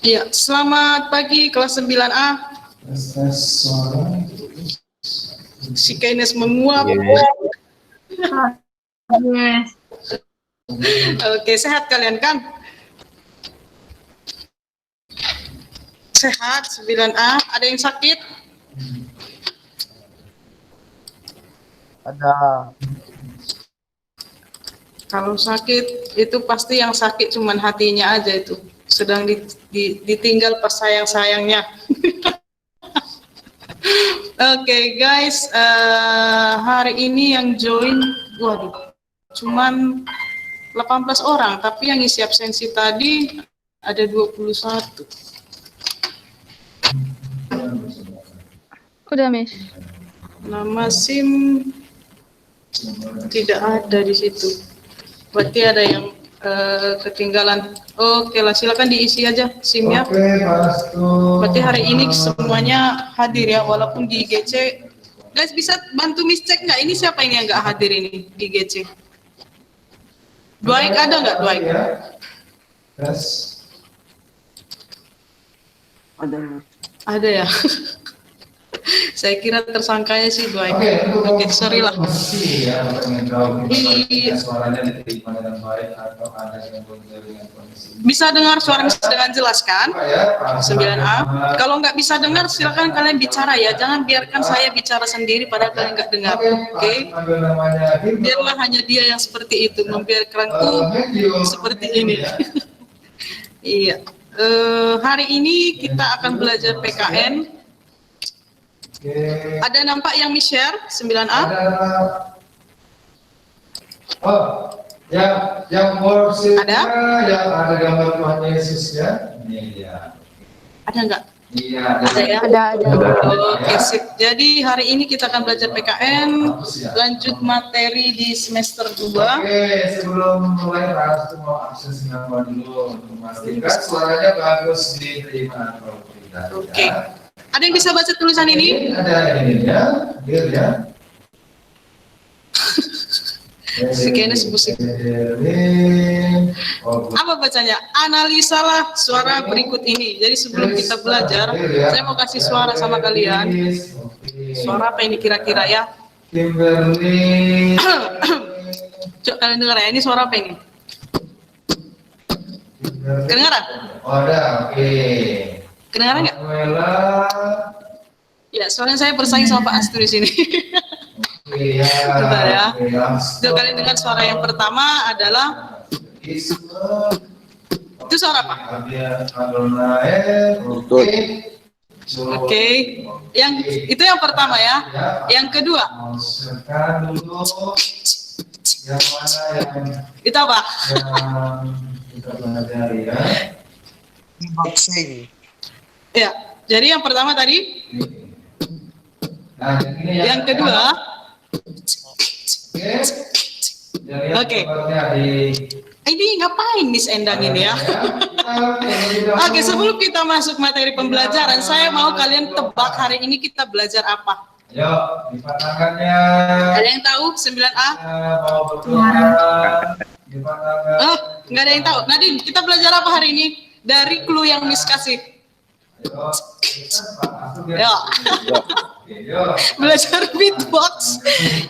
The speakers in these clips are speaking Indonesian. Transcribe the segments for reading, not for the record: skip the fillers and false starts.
Ya, selamat pagi kelas 9A. Si Keynes menguap. Yes. Oke, sehat kalian kan? Sehat, 9A. Ada yang sakit? Ada. Kalau sakit, itu pasti yang sakit cuman hatinya aja itu. Sedang ditinggal pas sayang-sayangnya. Oke, guys, hari ini yang join, waduh, cuman 18 orang, tapi yang isi absensi tadi ada 21. Udah, Miss. Nama SIM tidak ada di situ. Berarti ada yang ketinggalan. Oke lah, silakan diisi aja SIM-nya. Berarti hari ini semuanya hadir ya, walaupun di GC. Guys, bisa bantu Miss cek nggak? Ini siapa ini yang nggak hadir ini di GC? Dwaik ada nggak, Dwaik? Ada ya. Saya kira tersangkanya sih Dwaik. Oke, sorry lah. Bisa dengar suara dengan jelas kan? 9A. Kalau nggak bisa dengar, silakan kalian bicara ya. Jangan biarkan saya bicara sendiri padahal kalian nggak dengar. Oke? Biarlah hanya dia yang seperti itu, membiarkanku seperti ini. Iya. Hari ini kita akan belajar PKN. Ada nampak yang share 9A? Oh, yang worship Ada? Yang ada gambar Tuhan Yesus ya? Ini dia. Ada nggak? Iya, Ada ya? Ada. Oke, sip. Jadi hari ini kita akan belajar PKN, lanjut materi di semester 2. Oke, sebelum mulai harus mau akses nama dulu untuk memastikan suaranya bagus diterima atau tidak. Oke. Ada yang bisa baca tulisan ini? Ada ini ya, biar ya. Si Keynes musik. Apa bacanya? Analisalah suara berikut ini. Jadi sebelum kita belajar, saya mau kasih suara sama kalian. Suara apa ini kira-kira ya? Kimberly. Coba kalian dengar ya, ini suara apa ini? Kedengaran? Oh, ada, oke. Kedengaran nggak? Manuela. Ya, soalnya saya bersaing sama Pak Astri di sini. Iya. Bentar ya. Coba kalian dengar suara yang pertama adalah itu suara apa? Oke. Yang itu yang pertama ya. Yang kedua. Yang mana yang Itu apa? kita pelajari ya? Boxing. Ya. Jadi yang pertama tadi. Nah, Yang kedua. Oke. Ini ngapain Miss Endang ini ya? Oke, sebelum kita masuk materi pembelajaran, saya mau kalian tebak hari ini kita belajar apa? Ayo, lipat tangannya. Ada yang tahu 9A? Mau berdoa. Lipat tangan. Oh, nggak ada yang tahu. Nadine, kita belajar apa hari ini? Dari clue yang Miss kasih. Ya. Belajar beatbox.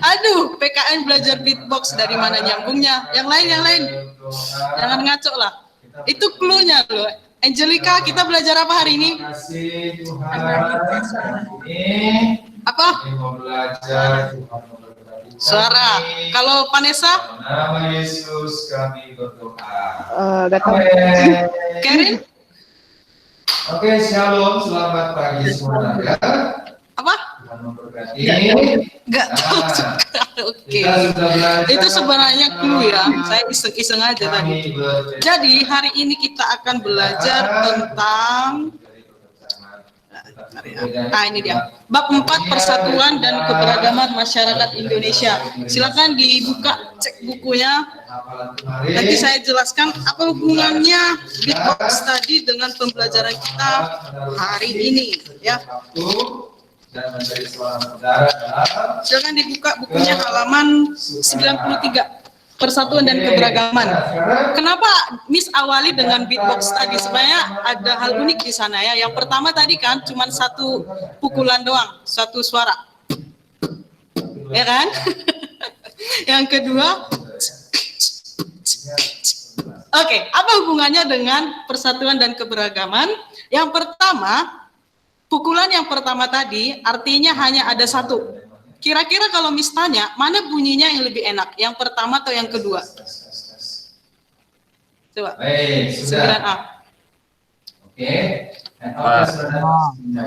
Aduh, PKN belajar beatbox dari mana nyambungnya? Yang lain. Jangan ngaco lah. Itu clue-nya loh. Angelica, kita belajar apa hari ini? Terima kasih Tuhan. Apa? Mau belajar Tuhan memberkati. Suara. Kalau Vanessa? Nama Yesus kami berdoa. Amin. Karen? Oke, shalom, selamat pagi semua ya. Apa? Tuhan memberkati. Enggak tahu juga. Oke. Kita sudah belajar. Itu sebenarnya clue ya. Saya iseng-iseng aja tadi. Jadi hari ini kita akan belajar tentang Nah, ini dia. Bab 4 Persatuan dan Keberagaman Masyarakat Indonesia. Silakan dibuka, cek bukunya. Nanti saya jelaskan apa hubungannya beatbox tadi dengan pembelajaran kita hari ini, ya. Silakan dibuka bukunya halaman 93. Persatuan dan Keberagaman. Kenapa Miss awali dengan beatbox tadi? Sebenarnya ada hal unik di sana ya. Yang pertama tadi kan cuma satu pukulan doang, satu suara. Ya kan? Yang kedua, oke, apa hubungannya dengan persatuan dan keberagaman? Yang pertama, pukulan yang pertama tadi artinya hanya ada satu. Kira-kira kalau Miss tanya, mana bunyinya yang lebih enak? Yang pertama atau yang kedua? Coba. 9A. Oke.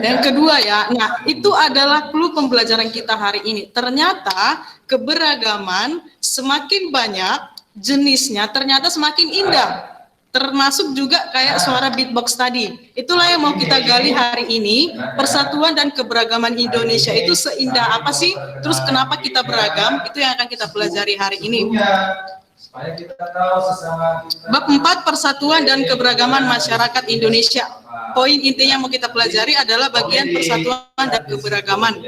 Yang kedua ya. Nah, itu adalah clue pembelajaran kita hari ini. Ternyata keberagaman semakin banyak jenisnya, ternyata semakin indah. Termasuk juga kayak suara beatbox tadi. Itulah yang mau kita gali hari ini. Persatuan dan keberagaman Indonesia itu seindah apa sih? Terus kenapa kita beragam? Itu yang akan kita pelajari hari ini. Bab 4 Persatuan dan Keberagaman Masyarakat Indonesia. Poin intinya mau kita pelajari adalah bagian persatuan dan keberagaman.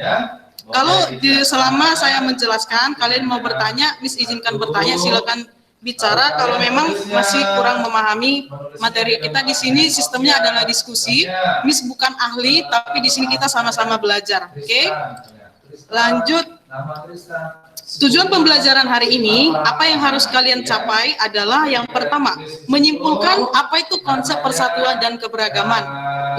Kalau selama saya menjelaskan, kalian mau bertanya, Miss izinkan bertanya, silakan bicara. Kalau memang masih kurang memahami materi kita di sini, sistemnya adalah diskusi. Miss bukan ahli, tapi di sini kita sama-sama belajar. Oke? Lanjut. Tujuan pembelajaran hari ini, apa yang harus kalian capai adalah yang pertama, menyimpulkan apa itu konsep persatuan dan keberagaman.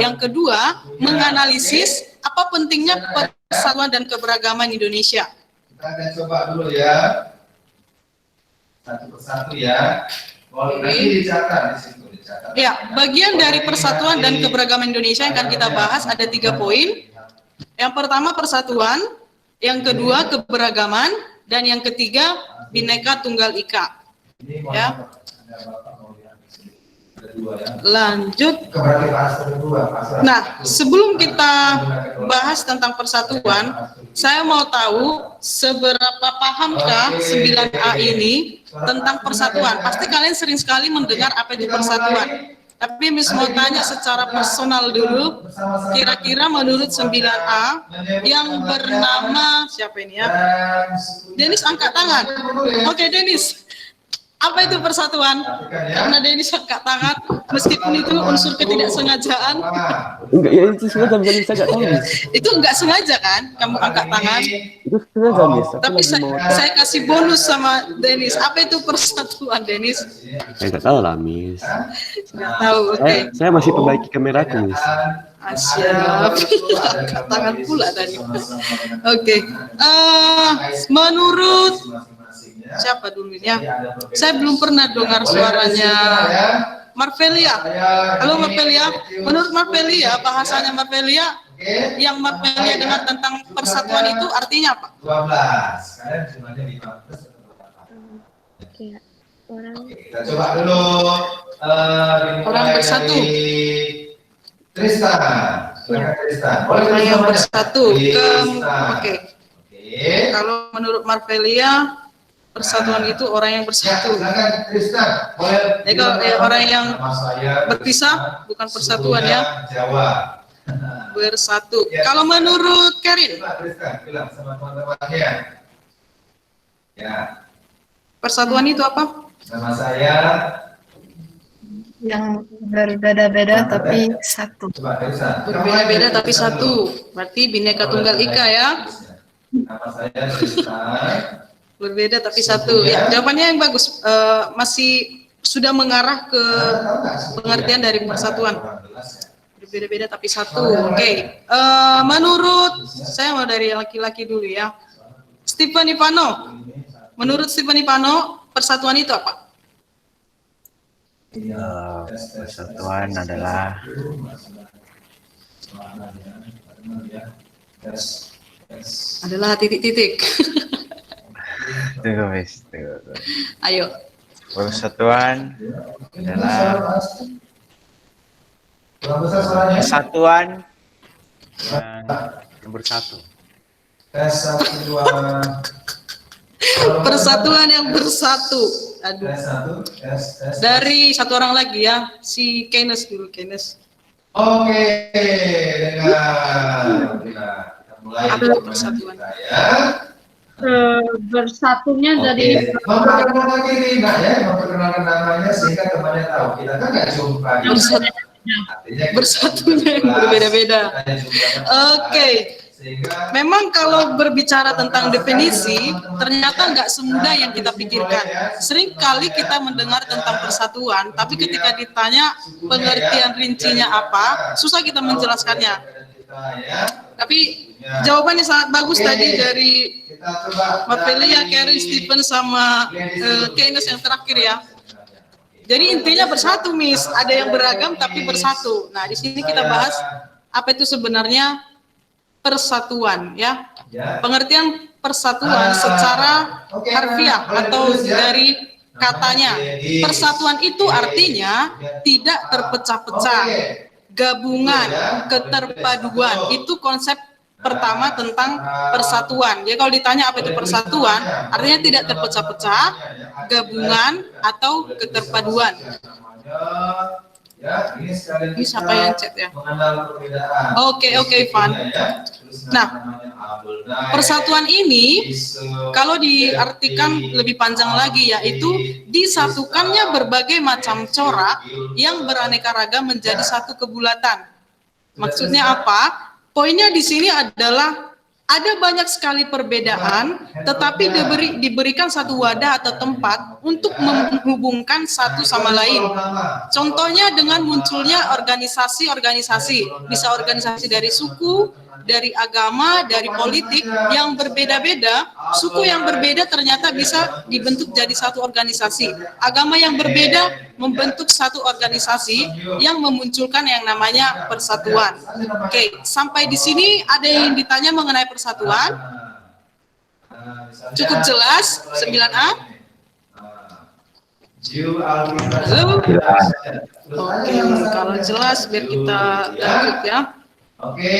Yang kedua, menganalisis apa pentingnya persatuan dan keberagaman Indonesia. Kita akan coba dulu ya. Satu persatu ya. Nanti dicatat di situ, dicatat. Ya, bagian dari persatuan dan keberagaman Indonesia yang akan kita bahas ada 3 poin. Yang pertama persatuan, yang kedua keberagaman, dan yang ketiga Bhinneka Tunggal Ika. Ya. Lanjut. Nah, sebelum kita bahas tentang persatuan, saya mau tahu seberapa pahamkah 9A ini tentang persatuan. Pasti kalian sering sekali mendengar apa itu persatuan. Tapi Miss mau tanya secara personal dulu, kira-kira menurut 9A yang bernama, siapa ini ya? Denis angkat tangan. Oke, Denis. Apa itu persatuan? Karena Denis angkat tangan, meskipun itu unsur ketidaksengajaan. Enggak, ya itu sengaja, bisa nggak tahu. Itu enggak sengaja kan, kamu angkat tangan? Itu sengaja, Miss. Tapi saya kasih bonus sama Denis. Apa itu persatuan, Denis? Saya nggak tahu lah, Miss. Nggak tahu, oke. Saya masih perbaiki kameraku, Miss. Siap. Angkat tangan pula tadi. Oke. Menurut siapa dulu ya? Saya belum pernah dengar suaranya Marvelia. Halo Marvelia. Menurut Marvelia, bahasanya Marvelia, yang Marvelia dengar tentang persatuan itu artinya apa? 12. Kalian jumlahnya 15. Kayak orang. Kita coba dulu. Orang bersatu. Tristan. Orang yang bersatu. Oke. Kalau menurut Marvelia, persatuan itu orang yang bersatu. Jadi kalau orang yang berpisah bukan persatuan ya. Bersatu. Kalau menurut Karin, persatuan itu apa? Sama saya. Yang berbeda-beda tapi satu. Berbeda-beda tapi satu. Berarti Bhinneka Tunggal Ika ya. Nama saya Tristan. Berbeda tapi satu. Ya, jawabannya yang bagus. Masih sudah mengarah ke pengertian dari persatuan. Berbeda-beda tapi satu. Oke. Menurut saya mau dari laki-laki dulu ya. Stephen Ivano. Menurut Stephen Ivano, persatuan itu apa? Persatuan adalah titik-titik. Tunggu. Ayo. Persatuan adalah kesatuan yang bersatu. Tes 1 2. Persatuan yang bersatu. Aduh. Tes 1, tes. Dari satu orang lagi ya, si Keynes dulu, Keynes. Oke, dengar. Kita mulai Apa itu persatuan? kita ya. Bersatunya Oke, dari memperkenalkan diri Mbak ya, memperkenalkan namanya sehingga temannya tahu. Kita kan nggak jumpa. Bersatu. Artinya kita Bersatunya yang jelas, berbeda-beda. kita jumpa. Oke. Sehingga Memang kalau berbicara tentang definisi, ternyata nggak semudah yang kita pikirkan. Sering kali kita mendengar tentang persatuan, tapi ketika ditanya pengertian rincinya apa, susah kita menjelaskannya. Tapi jawabannya sangat bagus tadi dari Mapelia, Karen, Stephen, sama Keynes yang terakhir ya. Jadi intinya bersatu, Miss. Ada yang beragam tapi bersatu. Nah, di sini kita bahas apa itu sebenarnya persatuan ya. Pengertian persatuan secara harfiah atau dari katanya. Persatuan itu artinya tidak terpecah-pecah, gabungan, keterpaduan. Itu konsep pertama tentang persatuan. Jadi kalau ditanya apa itu persatuan, artinya tidak terpecah-pecah, gabungan atau keterpaduan. Ya, ini sekalian Ini siapa yang chat ya? mengenal perbedaan. Oke, Ivan. Nah, persatuan ini kalau diartikan lebih panjang lagi yaitu disatukannya berbagai macam corak yang beraneka ragam menjadi satu kebulatan. Maksudnya apa? Poinnya di sini adalah ada banyak sekali perbedaan, tetapi diberikan satu wadah atau tempat untuk menghubungkan satu sama lain. Contohnya dengan munculnya organisasi-organisasi, bisa organisasi dari suku, dari agama, dari politik yang berbeda-beda. Suku yang berbeda ternyata bisa dibentuk jadi satu organisasi. Agama yang berbeda membentuk satu organisasi yang memunculkan yang namanya persatuan. Oke, sampai di sini ada yang ditanya mengenai persatuan? Cukup jelas? 9A? Halo? Oke, kalau jelas biar kita lanjut ya. Oke.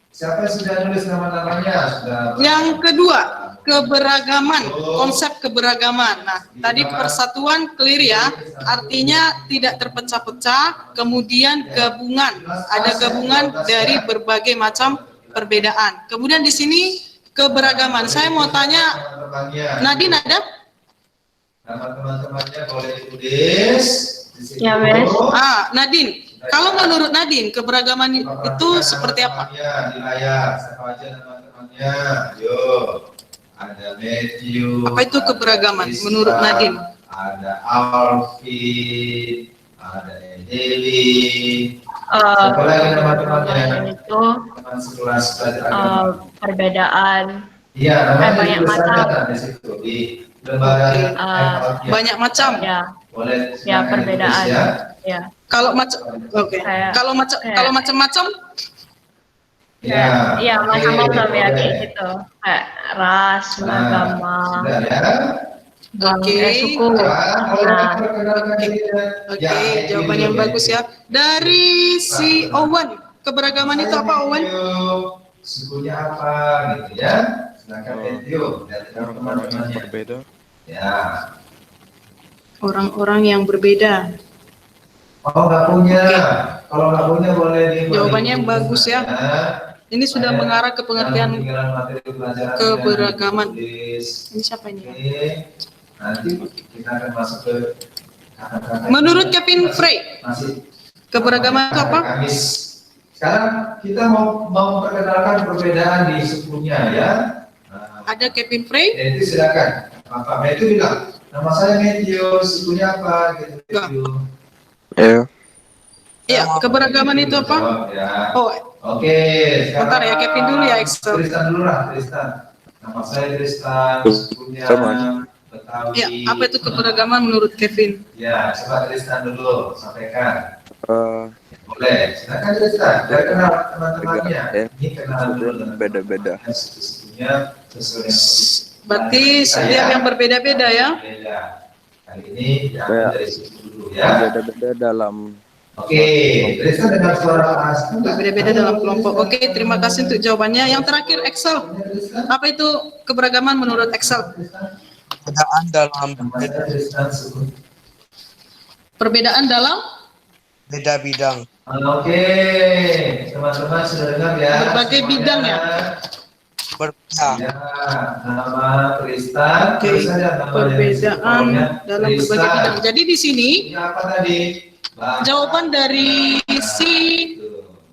Siapa yang sudah nulis nama-namanya? Sudah. Yang kedua, keberagaman, konsep keberagaman. Nah, tadi persatuan clear ya, artinya tidak terpecah-pecah, kemudian gabungan. Ada gabungan dari berbagai macam perbedaan. Kemudian di sini keberagaman. Saya mau tanya, Nadine ada? Nama teman-temannya boleh tulis. Ya, Wes. Nadine. Kalau menurut Nadine, keberagaman itu seperti apa? Di layar, siapa aja nama-temannya? Yuk. Ada Matthew. Apa itu keberagaman menurut Nadine? Ada Alvin, ada Dewi. Siapa lagi nama-temannya? Itu Teman sekelas belajar agama. perbedaan. Iya, namanya banyak dituliskan macam. di situ di lembaga FLQ. Banyak macam. Ya, Boleh. ya silakan perbedaan. ditulis ya. Ya. Kalau macam, oke. Kalau macam-macam, Iya. Iya, oke, macam-macam ya boleh. kayak gitu. Kayak ras, agama, Sudah ya. Oke. suku. Nah, Oke, jawaban yang bagus ya. Dari si Owen, keberagaman itu apa, Owen? Sukunya apa gitu ya. Silakan Matthew dari teman-temannya. Berbeda. Ya. Orang-orang yang berbeda. Oh, nggak punya. Kalau nggak punya boleh di. Jawabannya yang bagus ya. Ini sudah mengarah ke pengertian keberagaman. Ini siapa ini? Oke. Nanti kita akan masuk ke kata-kata. Menurut Kevin Frey, Masih keberagaman itu apa? Kamis. Sekarang kita mau memperkenalkan perbedaan di sukunya ya. Nah, Ada Kevin Frey? itu silakan. Pak Matthew bilang, nama saya Matthew, sukunya apa? Gitu. Matthew. Ya. Iya, keberagaman itu apa? Jawab, ya. Oh, Oke. bentar ya, Kevin dulu ya, Excel. Tristan dulu lah, Tristan. Nama saya Tristan, sukunya Sama. Betawi. ya, apa itu keberagaman menurut Kevin? Ya, coba Tristan dulu, sampaikan. Boleh, silakan Tristan. Biar kenal teman-temannya. Ya. Ini kenalan dulu. Beda-beda. Sukunya sesuai yang Berarti setiap yang berbeda-beda ya? beda. Kali ini diambil Ya. dari suku dulu ya. Beda-beda dalam Oke, Tristan dengar suara Pak Hasto nggak? Berbeda-beda dalam kelompok. Oke, terima kasih untuk jawabannya. Yang terakhir Excel. Apa itu keberagaman menurut Excel? Perbedaan dalam Tristan sebut. Perbedaan dalam beda bidang. Oke, teman-teman sudah dengar ya? Berbagai bidang ya? Berbeda. Ya, nama Tristan. Oke, Terus saja nama perbedaan yang dalam berbagai Tristan. bidang. Jadi di sini Ini apa tadi? jawaban dari si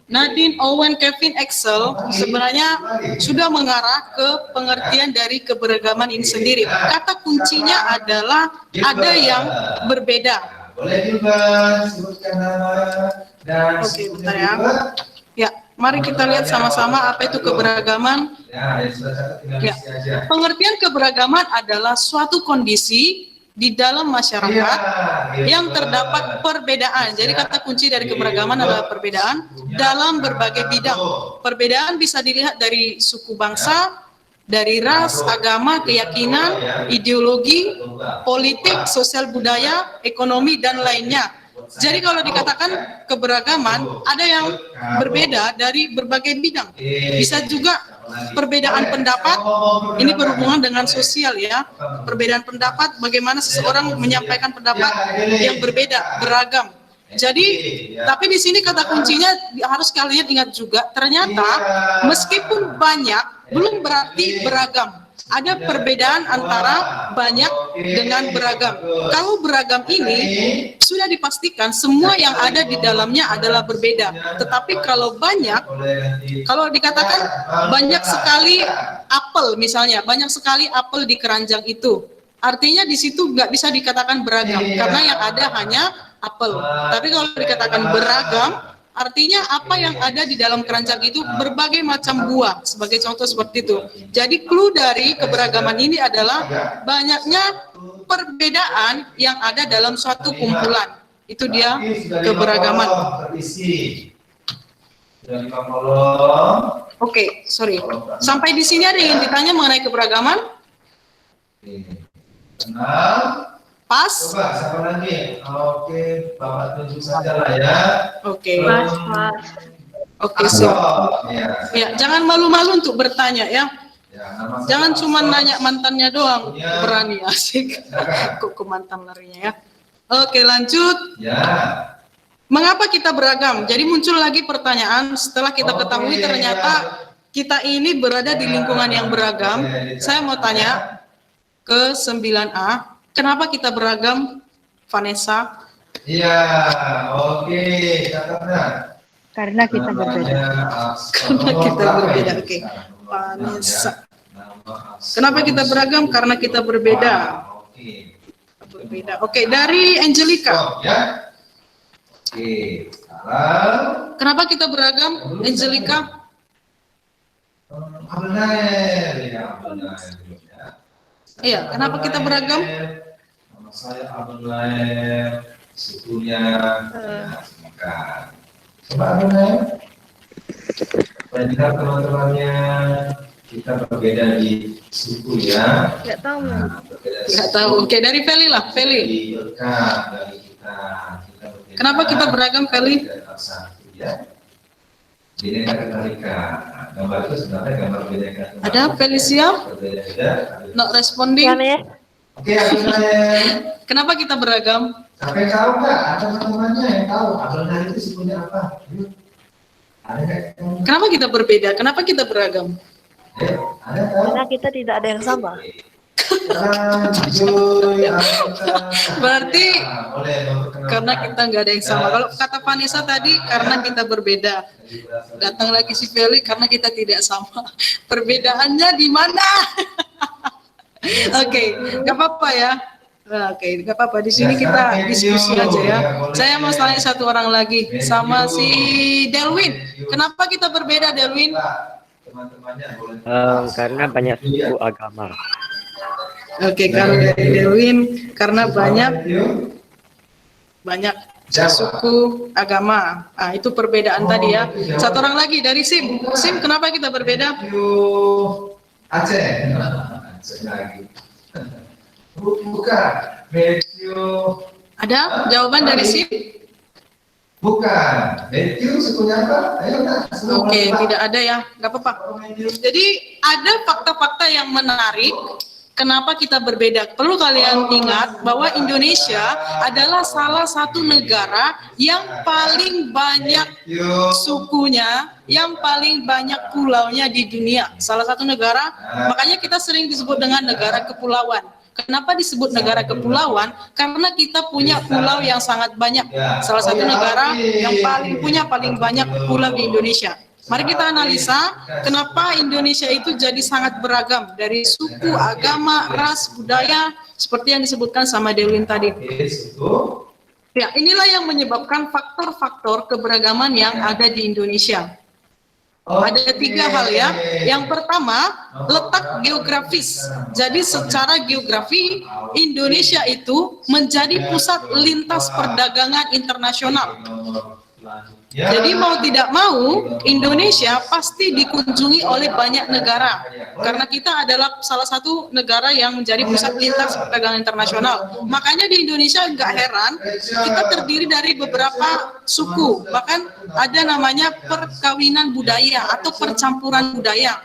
Nadine, Owen, Kevin, Excel sebenarnya sudah mengarah ke pengertian dari keberagaman ini sendiri. Kata kuncinya adalah ada yang berbeda. Boleh juga sebutkan nama dan Oke, sebutnya bentar ya. juga. Ya, mari kita lihat sama-sama apa itu keberagaman. Ya, yang sudah catat tinggal Ya. isi aja. Pengertian keberagaman adalah suatu kondisi di dalam masyarakat yang terdapat perbedaan. Jadi kata kunci dari keberagaman adalah perbedaan dalam berbagai bidang. Perbedaan bisa dilihat dari suku bangsa, dari ras, agama, keyakinan, ideologi, politik, sosial budaya, ekonomi, dan lainnya. Jadi kalau dikatakan keberagaman, ada yang berbeda dari berbagai bidang. Bisa juga perbedaan pendapat, ini berhubungan dengan sosial ya. Perbedaan pendapat, bagaimana seseorang menyampaikan pendapat yang berbeda, beragam. Jadi, tapi di sini kata kuncinya harus kalian ingat juga, ternyata meskipun banyak, belum berarti beragam. Ada perbedaan antara banyak dengan beragam. Kalau beragam ini sudah dipastikan semua yang ada di dalamnya adalah berbeda. Tetapi kalau banyak, kalau dikatakan banyak sekali apel misalnya, banyak sekali apel di keranjang itu, artinya di situ nggak bisa dikatakan beragam karena yang ada hanya apel. Tapi kalau dikatakan beragam, artinya apa yang ada di dalam keranjang itu berbagai macam buah, sebagai contoh seperti itu. Jadi clue dari keberagaman ini adalah banyaknya perbedaan yang ada dalam suatu kumpulan. Itu dia keberagaman. Oke, sorry. Sampai di sini ada yang ditanya mengenai keberagaman? Pas? Coba, siapa lagi? Oke, Bapak tunjuk saja lah ya. Oke. Mas. Oke, sip. Ya, Ya, jangan malu-malu untuk bertanya ya. ya, nama Jangan saya cuma Astor. nanya mantannya doang, berani asik. Kok ke mantan larinya ya. Oke, lanjut. Ya. Mengapa kita beragam? Jadi muncul lagi pertanyaan setelah kita ketahui Oke. ternyata kita ini berada di lingkungan yang beragam. Saya mau tanya ke 9A, kenapa kita beragam, Vanessa? Iya, oke, catatnya. Karena kita berbeda. Karena kita berbeda, oke. Vanessa. Kenapa kita beragam? Karena kita berbeda. Oke. Berbeda. Oke, dari Angelica. Stop, ya. Oke, sekarang Kenapa kita beragam, Angelica? Abner, ya Abner dulu ya. Iya, kenapa kita beragam? Nama saya Abner, sukunya Coba Abner. Banyak teman-temannya, kita berbeda di suku ya. Nggak tahu. Berbeda di Nggak suku. tahu. Oke, dari Feli lah, Feli. Jadi berkat dari kita. Kita berbeda. Kenapa kita beragam, Feli? Kita satu ya. Bineka Tunggal Ika. Gambar itu sebenarnya gambar Bineka Tunggal Ada Ika. Felicia? Berbeda-beda. Not responding. Oke, Abner. Kenapa kita beragam? Sampai tahu nggak? Ada teman-temannya yang tahu Abner itu sukunya apa? Yuk. Ada nggak? Kenapa kita berbeda? Kenapa kita beragam? Ada tahu? Karena kita tidak ada yang sama. Berarti Boleh memperkenalkan. karena kita nggak ada yang sama. Kalau kata Vanessa tadi, karena kita berbeda. Datang lagi si Feli, karena kita tidak sama. Perbedaannya di mana? Oke, nggak apa-apa ya. Oke, nggak apa-apa. Di sini kita diskusi aja ya. Saya mau tanya satu orang lagi sama si Delwin. Kenapa kita berbeda, Delwin? Teman-temannya boleh. Karena banyak suku agama. Oke, kalau dari Delwin karena banyak suku agama. Ah, itu perbedaan tadi ya. Satu orang lagi dari Sim. Sim, kenapa kita berbeda? Aceh. Aceh lagi. Bukan. Matthew. Ada jawaban dari Sim? Bukan. Matthew sukunya apa? Ayo, nah, Oke, tidak ada ya, nggak apa-apa. Jadi ada fakta-fakta yang menarik. Kenapa kita berbeda? Perlu kalian ingat bahwa Indonesia adalah salah satu negara yang paling banyak sukunya, yang paling banyak pulaunya di dunia. Salah satu negara, makanya kita sering disebut dengan negara kepulauan. Kenapa disebut negara kepulauan? Karena kita punya pulau yang sangat banyak. Salah satu negara yang paling banyak pulau di Indonesia. Mari kita analisa kenapa Indonesia itu jadi sangat beragam dari suku, agama, ras, budaya seperti yang disebutkan sama Dewin tadi. Ya, inilah yang menyebabkan faktor-faktor keberagaman yang ada di Indonesia. Ada 3 hal ya. Yang pertama, letak geografis. Jadi secara geografi Indonesia itu menjadi pusat lintas perdagangan internasional. Jadi mau tidak mau, Indonesia pasti dikunjungi oleh banyak negara. Karena kita adalah salah satu negara yang menjadi pusat lintas perdagangan internasional. Makanya di Indonesia nggak heran, kita terdiri dari beberapa suku. Bahkan ada namanya perkawinan budaya atau percampuran budaya.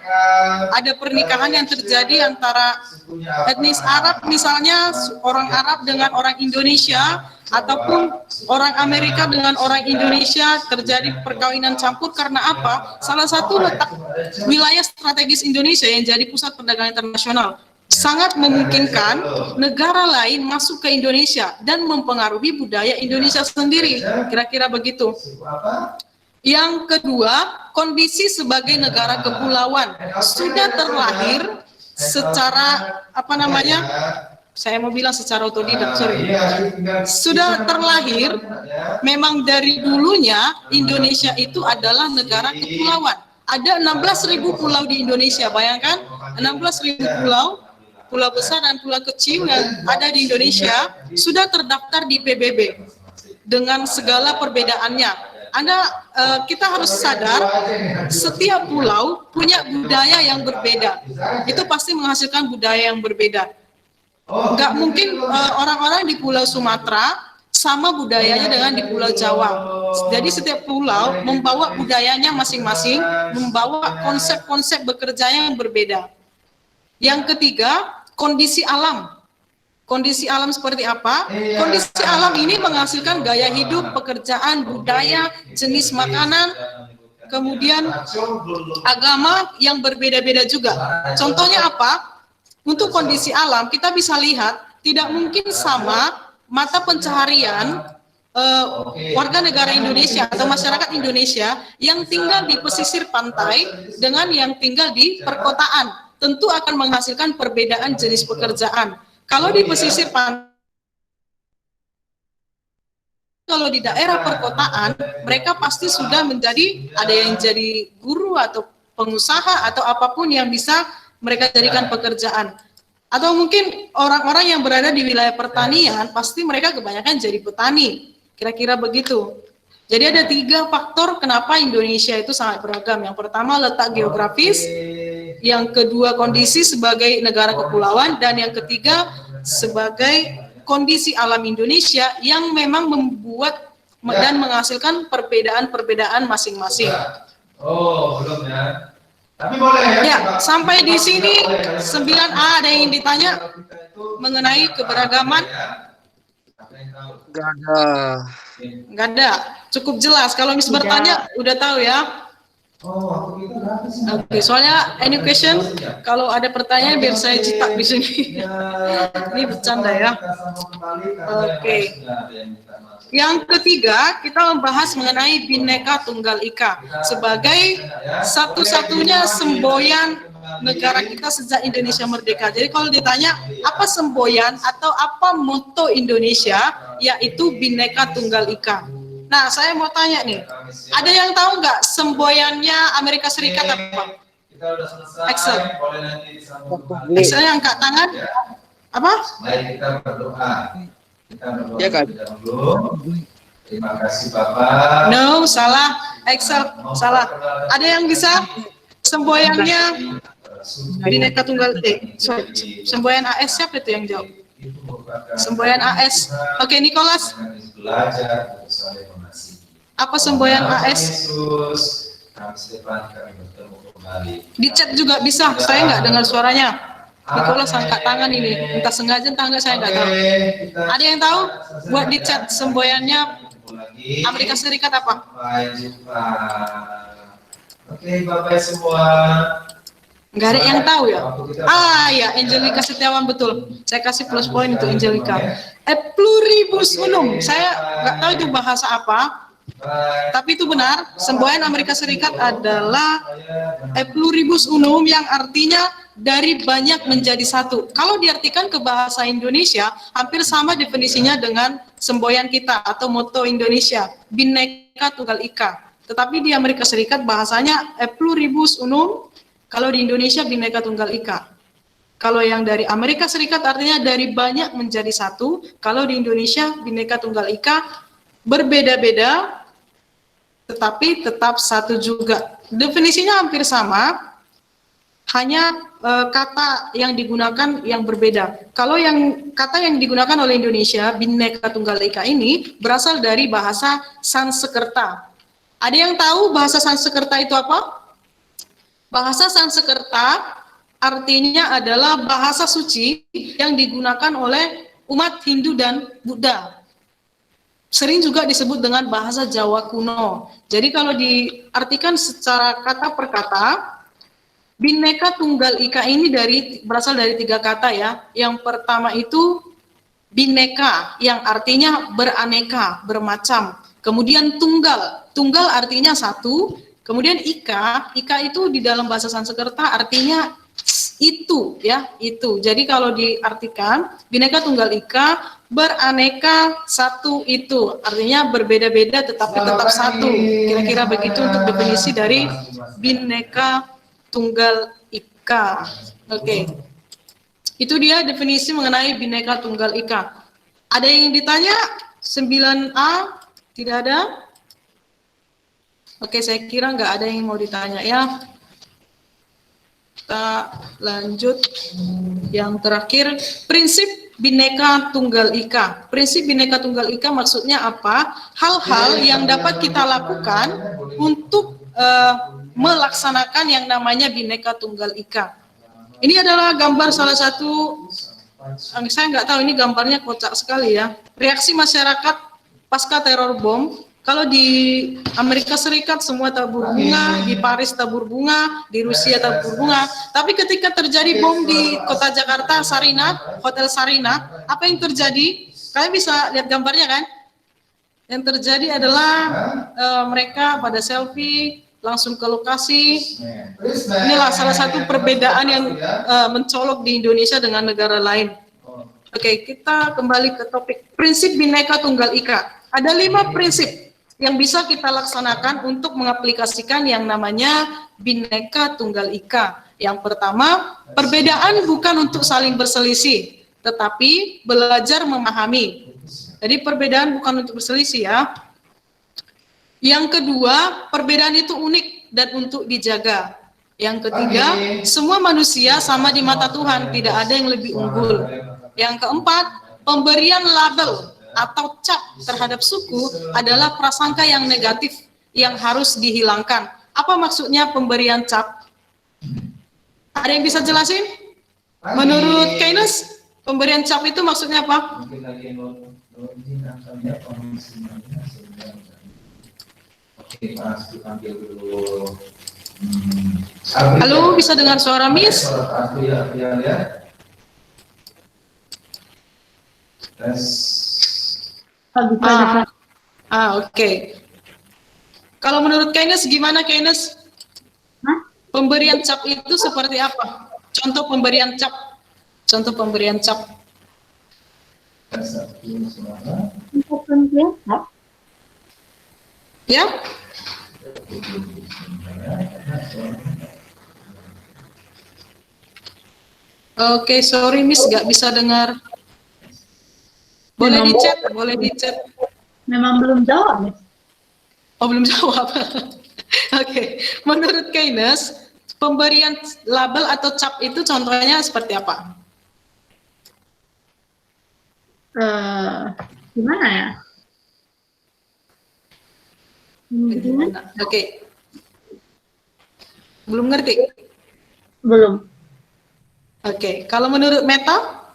Ada pernikahan yang terjadi antara etnis Arab, misalnya orang Arab dengan orang Indonesia, ataupun orang Amerika dengan orang Indonesia, terjadi perkawinan campur. Karena apa? Salah satu letak wilayah strategis Indonesia yang jadi pusat perdagangan internasional sangat memungkinkan negara lain masuk ke Indonesia dan mempengaruhi budaya Indonesia sendiri. Kira-kira begitu. Yang kedua, kondisi sebagai negara kepulauan sudah terlahir secara saya mau bilang secara otodidak, sudah terlahir. Memang dari dulunya Indonesia itu adalah negara kepulauan. Ada 16.000 pulau di Indonesia, bayangkan 16.000 pulau, pulau besar dan pulau kecil yang ada di Indonesia sudah terdaftar di PBB dengan segala perbedaannya. Kita harus sadar setiap pulau punya budaya yang berbeda. Itu pasti menghasilkan budaya yang berbeda. Nggak mungkin orang-orang di Pulau Sumatera sama budayanya dengan di Pulau Jawa. Jadi setiap pulau membawa budayanya masing-masing, membawa konsep-konsep bekerjanya yang berbeda. Yang ketiga, kondisi alam. Kondisi alam seperti apa? Kondisi alam ini menghasilkan gaya hidup, pekerjaan, budaya, jenis makanan, kemudian agama yang berbeda-beda juga. Contohnya apa? Untuk kondisi alam, kita bisa lihat tidak mungkin sama mata pencaharian warga negara Indonesia atau masyarakat Indonesia yang tinggal di pesisir pantai dengan yang tinggal di perkotaan. Tentu akan menghasilkan perbedaan jenis pekerjaan. Kalau di pesisir pantai, kalau di daerah perkotaan, mereka pasti sudah menjadi, ada yang jadi guru atau pengusaha atau apapun yang bisa mereka jadikan pekerjaan. Atau mungkin orang-orang yang berada di wilayah pertanian, pasti mereka kebanyakan jadi petani. Kira-kira begitu. Jadi ada 3 faktor kenapa Indonesia itu sangat beragam. Yang pertama letak geografis, yang kedua kondisi sebagai negara kepulauan, dan yang ketiga sebagai kondisi alam Indonesia yang memang membuat dan menghasilkan perbedaan-perbedaan masing-masing. Oh, belum ya. Tapi boleh ya. Ya, sampai di sini 9A ada yang ingin ditanya mengenai keberagaman? Gak ada. Nggak ada, cukup jelas. Kalau Miss bertanya, udah tahu ya. Oke, soalnya any question, kalau ada pertanyaan biar saya cetak di sini. Ini bercanda ya. Oke. Yang ketiga, kita membahas mengenai Bhinneka Tunggal Ika sebagai satu-satunya semboyan negara kita sejak Indonesia merdeka. Jadi kalau ditanya apa semboyan atau apa moto Indonesia, yaitu Bhinneka Tunggal Ika. Nah, saya mau tanya nih, ada yang tahu nggak semboyannya Amerika Serikat apa? Excel. Excel yang angkat tangan. Apa? Mari kita berdoa. Ya kan? Terima kasih Bapak. No, salah. Excel, salah. Ada yang bisa? Semboyannya Bhinneka Tunggal semboyan AS siapa itu yang jawab? Semboyan AS. Oke, Nicholas. Apa semboyan AS? Yesus, kami Stefan, kami bertemu kembali. Di chat juga bisa, saya nggak dengar suaranya. Nicholas angkat tangan ini, entah sengaja entah enggak saya nggak tahu. Ada yang tahu? Buat di chat semboyannya Amerika Serikat apa? Sampai jumpa. Oke, Bapak semua. Nggak ada yang tahu ya? Ah ya, Angelica Setiawan betul. Saya kasih plus poin untuk Angelica. Pluribus unum. Saya nggak tahu itu bahasa apa, tapi itu benar. Semboyan Amerika Serikat adalah pluribus unum yang artinya dari banyak menjadi satu. Kalau diartikan ke bahasa Indonesia, hampir sama definisinya dengan semboyan kita atau moto Indonesia, Bhinneka Tunggal Ika. Tetapi di Amerika Serikat bahasanya pluribus unum, kalau di Indonesia Bhinneka Tunggal Ika. Kalau yang dari Amerika Serikat artinya dari banyak menjadi satu, kalau di Indonesia Bhinneka Tunggal Ika berbeda-beda, tetapi tetap satu juga. Definisinya hampir sama, hanya kata yang digunakan yang berbeda. Kalau yang kata yang digunakan oleh Indonesia, Bhinneka Tunggal Ika ini berasal dari bahasa Sanskerta. Ada yang tahu bahasa Sanskerta itu apa? Bahasa Sanskerta artinya adalah bahasa suci yang digunakan oleh umat Hindu dan Buddha. Sering juga disebut dengan bahasa Jawa kuno. Jadi kalau diartikan secara kata per kata, Bhinneka Tunggal Ika ini berasal dari 3 kata ya. Yang pertama itu Bhinneka yang artinya beraneka, bermacam. Kemudian tunggal, tunggal artinya satu. Kemudian Ika itu di dalam bahasa Sanskerta artinya itu ya, itu. Jadi kalau diartikan Bhinneka Tunggal Ika beraneka satu itu. Artinya berbeda-beda tetapi tetap satu. Kira-kira begitu untuk definisi dari Bhinneka Tunggal Ika. Oke. Itu dia definisi mengenai Bhinneka Tunggal Ika. Ada yang ditanya? 9A? Tidak ada? Oke, saya kira nggak ada yang mau ditanya ya. Kita lanjut. Yang terakhir, prinsip Bhinneka Tunggal Ika. Prinsip Bhinneka Tunggal Ika maksudnya apa? Hal-hal yang dapat kita lakukan untuk melaksanakan yang namanya Bhinneka Tunggal Ika. Ini adalah gambar salah satu, saya nggak tahu ini gambarnya kocak sekali ya. Reaksi masyarakat pasca teror bom. Kalau di Amerika Serikat semua tabur bunga, di Paris tabur bunga, di Rusia tabur bunga. Tapi ketika terjadi bom di kota Jakarta, Sarinah, Hotel Sarinah, apa yang terjadi? Kalian bisa lihat gambarnya kan? Yang terjadi adalah mereka pada selfie, langsung ke lokasi. Inilah salah satu perbedaan yang mencolok di Indonesia dengan negara lain. Oke, kita kembali ke topik prinsip Bhinneka Tunggal Ika. Ada 5 prinsip yang bisa kita laksanakan untuk mengaplikasikan yang namanya Bhinneka Tunggal Ika. Yang pertama, perbedaan bukan untuk saling berselisih, tetapi belajar memahami. Jadi perbedaan bukan untuk berselisih ya. Yang kedua, perbedaan itu unik dan untuk dijaga. Yang ketiga, semua manusia sama di mata Tuhan, tidak ada yang lebih unggul. Yang keempat, pemberian label atau cap terhadap suku adalah prasangka yang negatif yang harus dihilangkan. Apa maksudnya pemberian cap? Ada yang bisa jelasin? Menurut Keynes, pemberian cap itu maksudnya apa? Halo, bisa dengar suara Miss? Oke. Kalau menurut Keynes gimana Keynes? Pemberian cap itu seperti apa? Contoh pemberian cap. Contoh pemberian cap. Ya? Oke, sorry Miss, nggak bisa dengar. Boleh di chat, boleh di chat. Memang belum jawab, Miss. Oh, belum jawab. Oke, menurut Keynes, pemberian label atau cap itu contohnya seperti apa? Gimana ya? Bagaimana? Oke. Belum ngerti? Belum. Oke. Kalau menurut Meta,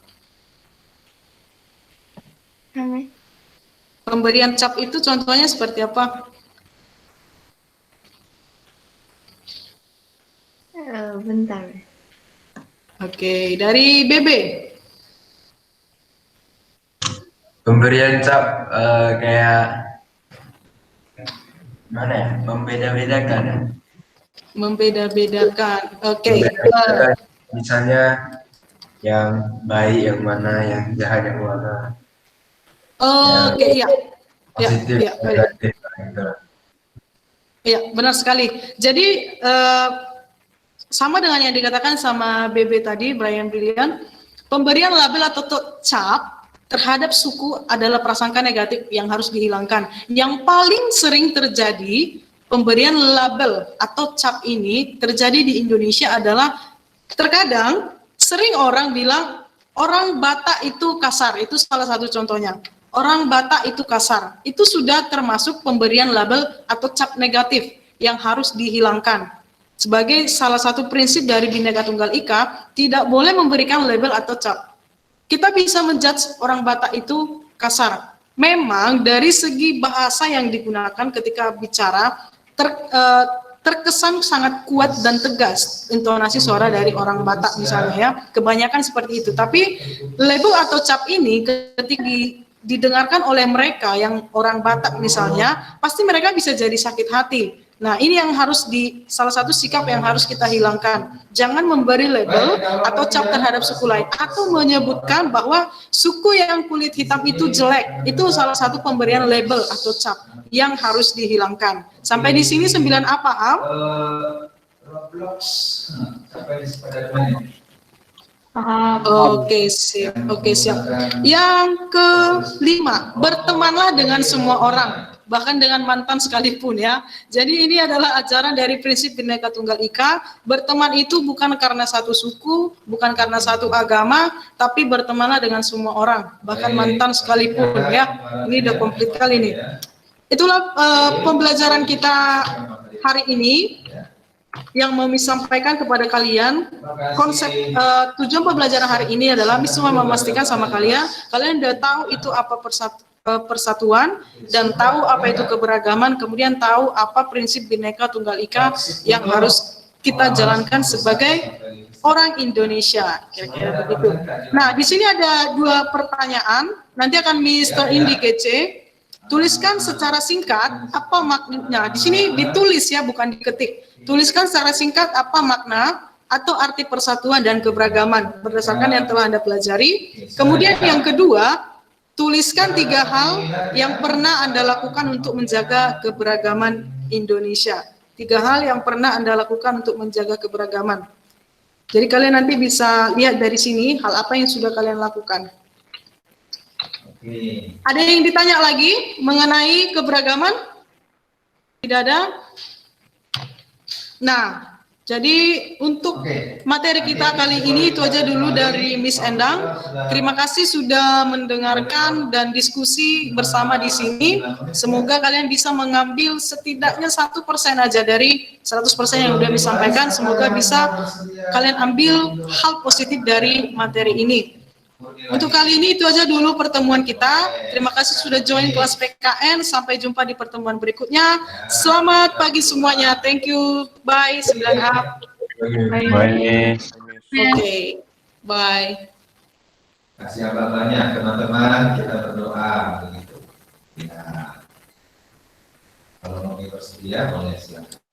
pemberian cap itu contohnya seperti apa? Bentar. Oke, dari BB. Pemberian cap kayak mana ya? Membeda-bedakan ya. Membeda-bedakan. Oke. Membeda-bedakan. Misalnya yang baik yang mana, yang jahat yang mana. Oke, iya. Ya, Positif, ya, baik. negatif, gitu. Iya, benar sekali. Jadi sama dengan yang dikatakan sama BB tadi, Brian Brilliant, pemberian label atau cap terhadap suku adalah prasangka negatif yang harus dihilangkan. Yang paling sering terjadi pemberian label atau cap ini terjadi di Indonesia adalah terkadang sering orang bilang orang Batak itu kasar, itu salah satu contohnya. Orang Batak itu kasar, itu sudah termasuk pemberian label atau cap negatif yang harus dihilangkan. Sebagai salah satu prinsip dari Bhinneka Tunggal Ika, tidak boleh memberikan label atau cap. Kita bisa menjudge orang Batak itu kasar. Memang dari segi bahasa yang digunakan ketika bicara, terkesan sangat kuat dan tegas intonasi suara dari orang Batak misalnya ya, kebanyakan seperti itu. Tapi label atau cap ini ketika didengarkan oleh mereka yang orang Batak misalnya, pasti mereka bisa jadi sakit hati. Nah, ini yang harus salah satu sikap yang harus kita hilangkan. Jangan memberi label atau cap terhadap suku lain atau menyebutkan bahwa suku yang kulit hitam itu jelek. Itu salah satu pemberian label atau cap yang harus dihilangkan. Sampai di sini 9A paham? Oke, siap. Oke, siap. Yang kelima, bertemanlah dengan semua orang, bahkan dengan mantan sekalipun ya. Jadi ini adalah ajaran dari prinsip Bhinneka Tunggal Ika. Berteman itu bukan karena satu suku, bukan karena satu agama, tapi bertemanlah dengan semua orang, bahkan mantan sekalipun ya. Ini udah komplit kali ini. Itulah pembelajaran kita hari ini yang mau disampaikan kepada kalian. Konsep tujuan pembelajaran hari ini adalah cuma memastikan sama kalian udah tahu itu apa persatuan dan tahu apa itu keberagaman, kemudian tahu apa prinsip Bhinneka Tunggal Ika yang harus kita jalankan sebagai orang Indonesia, kira-kira begitu. Nah, di sini ada 2 pertanyaan, nanti akan Mr. Indi Kece tuliskan secara singkat apa maknanya. Di sini ditulis ya, bukan diketik. Tuliskan secara singkat apa makna atau arti persatuan dan keberagaman berdasarkan yang telah Anda pelajari. Kemudian yang kedua, tuliskan 3 hal yang pernah Anda lakukan untuk menjaga keberagaman Indonesia. 3 hal yang pernah Anda lakukan untuk menjaga keberagaman. Jadi kalian nanti bisa lihat dari sini hal apa yang sudah kalian lakukan. Ada yang ditanya lagi mengenai keberagaman? Tidak ada? Nah, jadi untuk materi kita kali ini itu aja dulu dari Miss Endang. Terima kasih sudah mendengarkan dan diskusi bersama di sini. Semoga kalian bisa mengambil setidaknya 1% aja dari 100% yang sudah disampaikan. Semoga bisa kalian ambil hal positif dari materi ini. Untuk kali ini itu aja dulu pertemuan kita. Terima kasih sudah join kelas PKN. Sampai jumpa di pertemuan berikutnya. Selamat pagi semuanya. Thank you. Bye. 9A. Bye. Oke. Bye. Kasih banyak teman-teman, kita berdoa begitu. Ya. Kalau mau bersedia boleh silakan.